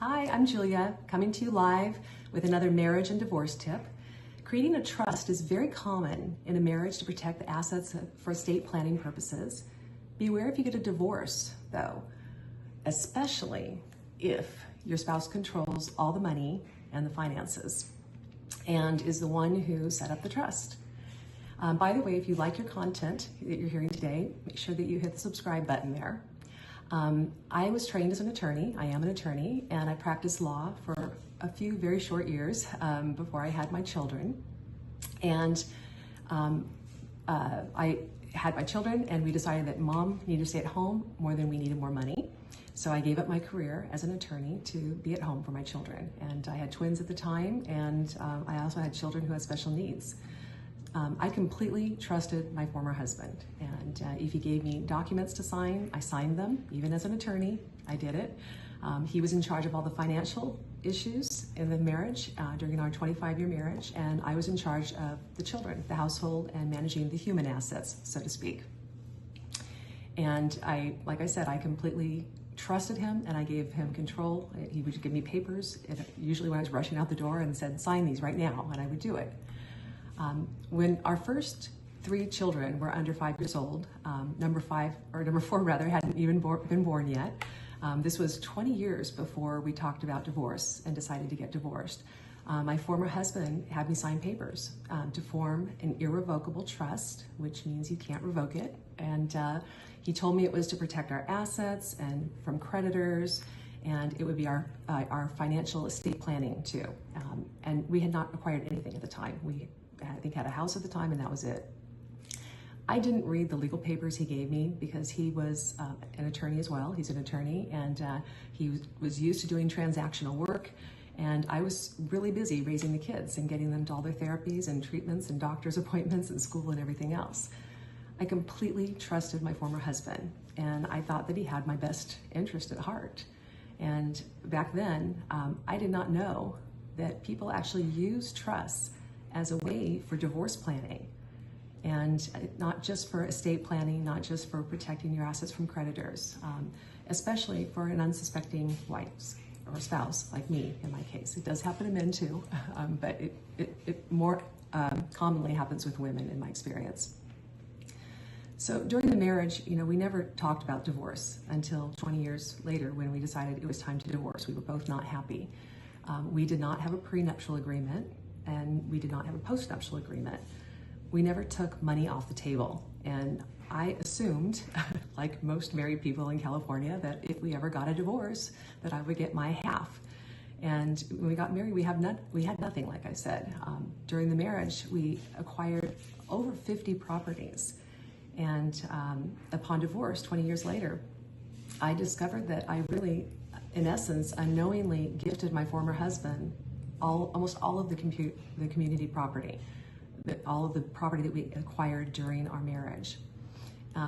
Hi, I'm Julia, coming to you live with another marriage and divorce tip. Creating a trust is very common in a marriage to protect the assets for estate planning purposes. Beware if you get a divorce, though, especially if your spouse controls all the money and the finances and is the one who set up the trust. By the way, if you like your content that you're hearing today, make sure that you hit the subscribe button there. I was trained as an attorney. I am an attorney, and I practiced law for a few very short years before I had my children. And I had my children, and we decided that mom needed to stay at home more than we needed more money. So I gave up my career as an attorney to be at home for my children. And I had twins at the time, and I also had children who had special needs. I completely trusted my former husband, and if he gave me documents to sign, I signed them. Even as an attorney, I did it. He was in charge of all the financial issues in the marriage during our 25-year marriage, and I was in charge of the children, the household, and managing the human assets, so to speak. And like I said, I completely trusted him, and I gave him control. He would give me papers, usually when I was rushing out the door, and said, "Sign these right now," and I would do it. When our first 3 children were under 5 years old, number 4 rather, hadn't even been born yet. This was 20 years before we talked about divorce and decided to get divorced. My former husband had me sign papers to form an irrevocable trust, which means you can't revoke it. And he told me it was to protect our assets and from creditors, and it would be our financial estate planning too. And we had not acquired anything at the time. We I think had a house at the time, and that was it. I didn't read the legal papers he gave me because he was an attorney as well. He's an attorney, and he was used to doing transactional work, and I was really busy raising the kids and getting them to all their therapies and treatments and doctor's appointments and school and everything else. I completely trusted my former husband, and I thought that he had my best interest at heart. And back then, I did not know that people actually use trusts as a way for divorce planning, and not just for estate planning, not just for protecting your assets from creditors, especially for an unsuspecting wife or spouse like me in my case. It does happen to men too, but it more commonly happens with women in my experience. So during the marriage, we never talked about divorce until 20 years later when we decided it was time to divorce. We were both not happy. We did not have a prenuptial agreement, and we did not have a postnuptial agreement. We never took money off the table, and I assumed, like most married people in California, that if we ever got a divorce, that I would get my half. And when we got married, we had nothing, like I said. During the marriage, we acquired over 50 properties, and upon divorce, 20 years later, I discovered that I really, in essence, unknowingly gifted my former husband almost all of the community property, all of the property that we acquired during our marriage.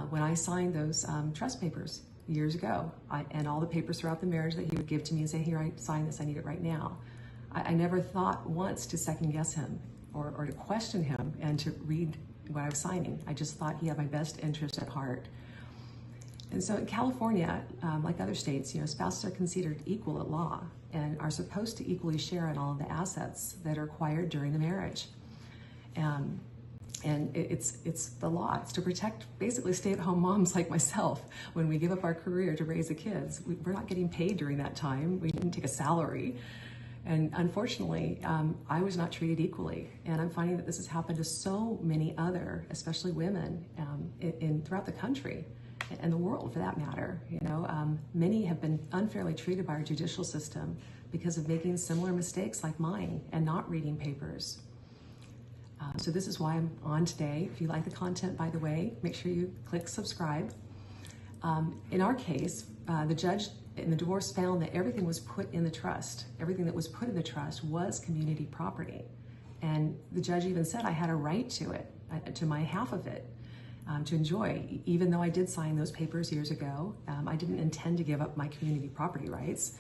When I signed those trust papers years ago, and all the papers throughout the marriage that he would give to me and say, "Here, I signed this, I need it right now." I never thought once to second guess him or to question him and to read what I was signing. I just thought he had my best interest at heart. And so in California, like other states, spouses are considered equal at law and are supposed to equally share in all of the assets that are acquired during the marriage. And it's the law. It's to protect basically stay-at-home moms like myself. When we give up our career to raise the kids, we're not getting paid during that time. We didn't take a salary. And unfortunately, I was not treated equally. And I'm finding that this has happened to so many other, especially women, throughout the country and the world, for that matter. Many have been unfairly treated by our judicial system because of making similar mistakes like mine and not reading papers. So this is why I'm on today. If you like the content, by the way, make sure you click subscribe. In our case, the judge in the divorce found that everything was put in the trust. Everything that was put in the trust was community property. And the judge even said I had a right to it, to my half of it. To enjoy, even though I did sign those papers years ago. I didn't intend to give up my community property rights.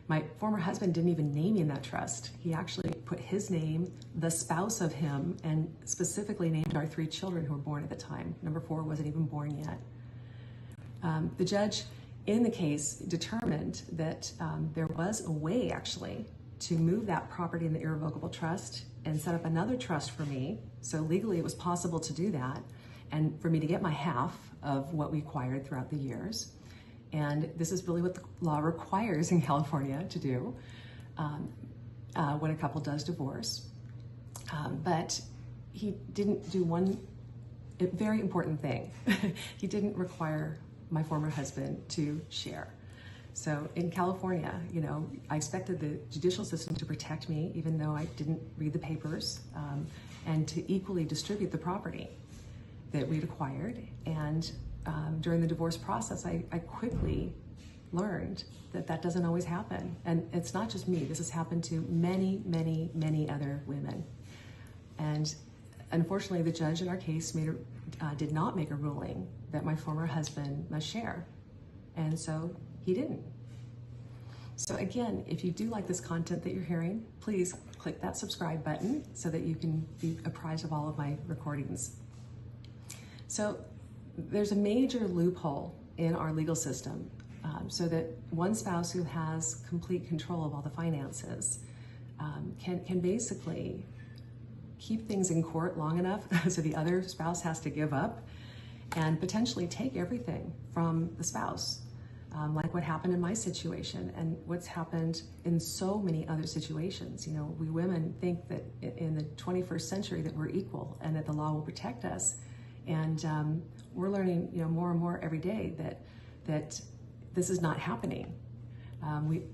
My former husband didn't even name me in that trust. He actually put his name, the spouse of him, and specifically named our 3 children who were born at the time. Number 4 wasn't even born yet. The judge in the case, determined that there was a way actually to move that property in the irrevocable trust and set up another trust for me. So legally it was possible to do that and for me to get my half of what we acquired throughout the years. And this is really what the law requires in California to do when a couple does divorce. But he didn't do one very important thing. He didn't require my former husband to share. So in California, you know, I expected the judicial system to protect me, even though I didn't read the papers, and to equally distribute the property that we'd acquired. And during the divorce process, I quickly learned that that doesn't always happen. And it's not just me. This has happened to many, many, many other women. And unfortunately, the judge in our case did not make a ruling that my former husband must share. And so he didn't. So again, if you do like this content that you're hearing, please click that subscribe button so that you can be apprised of all of my recordings. So there's a major loophole in our legal system so that one spouse who has complete control of all the finances can basically keep things in court long enough so the other spouse has to give up and potentially take everything from the spouse, like what happened in my situation and what's happened in so many other situations. You know, we women think that in the 21st century that we're equal and that the law will protect us. And we're learning, you know, more and more every day that this is not happening.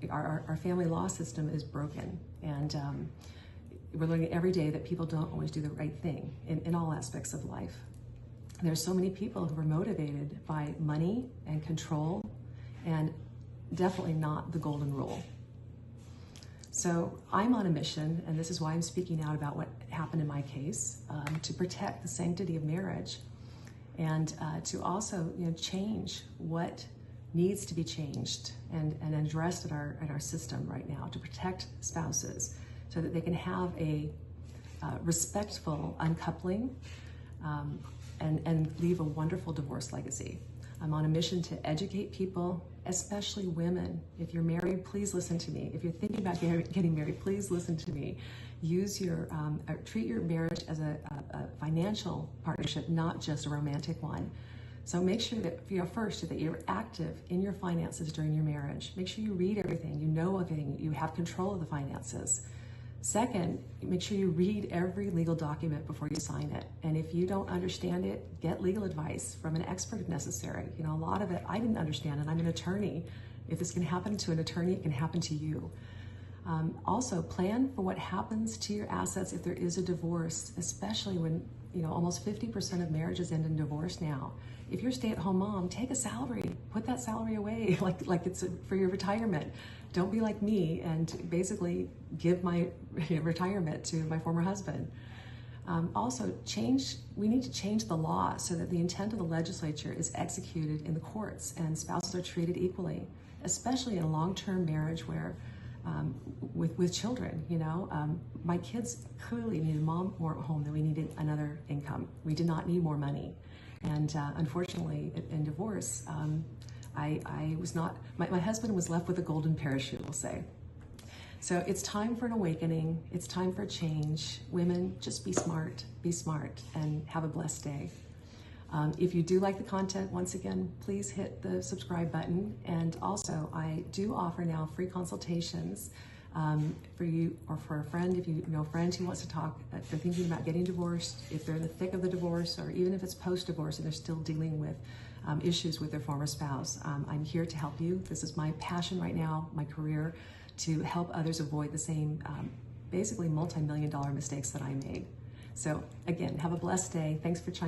Our family law system is broken, and we're learning every day that people don't always do the right thing in all aspects of life. There's so many people who are motivated by money and control, and definitely not the golden rule. So I'm on a mission, and this is why I'm speaking out about what happened in my case, to protect the sanctity of marriage, and to also, you know, change what needs to be changed and addressed in our system right now to protect spouses so that they can have a respectful uncoupling and leave a wonderful divorce legacy. I'm on a mission to educate people, especially women. If you're married, please listen to me. If you're thinking about getting married, please listen to me. Use treat your marriage as a financial partnership, not just a romantic one. So make sure that, you know, first, that you're active in your finances during your marriage. Make sure you read everything, you know everything, you have control of the finances. Second, make sure you read every legal document before you sign it. And if you don't understand it, get legal advice from an expert if necessary. You know, a lot of it I didn't understand, and I'm an attorney. If this can happen to an attorney, it can happen to you. Also, plan for what happens to your assets if there is a divorce, especially when, you know, almost 50% of marriages end in divorce now. If you're a stay-at-home mom, take a salary, put that salary away like it's for your retirement. Don't be like me and basically give my retirement to my former husband. Also, we need to change the law so that the intent of the legislature is executed in the courts and spouses are treated equally, especially in a long-term marriage where with children, you know, my kids clearly needed mom more at home than we needed another income. We did not need more money. And unfortunately, in divorce, I was not, my husband was left with a golden parachute, we'll say. So it's time for an awakening. It's time for change. Women, just be smart, and have a blessed day. If you do like the content, once again, please hit the subscribe button. And also, I do offer now free consultations for you or for a friend, if you know a friend who wants to talk, if they're thinking about getting divorced, if they're in the thick of the divorce, or even if it's post-divorce and they're still dealing with issues with their former spouse. I'm here to help you. This is my passion right now, my career, to help others avoid the same, basically multi-million-dollar mistakes that I made. So again, have a blessed day. Thanks for chiming in.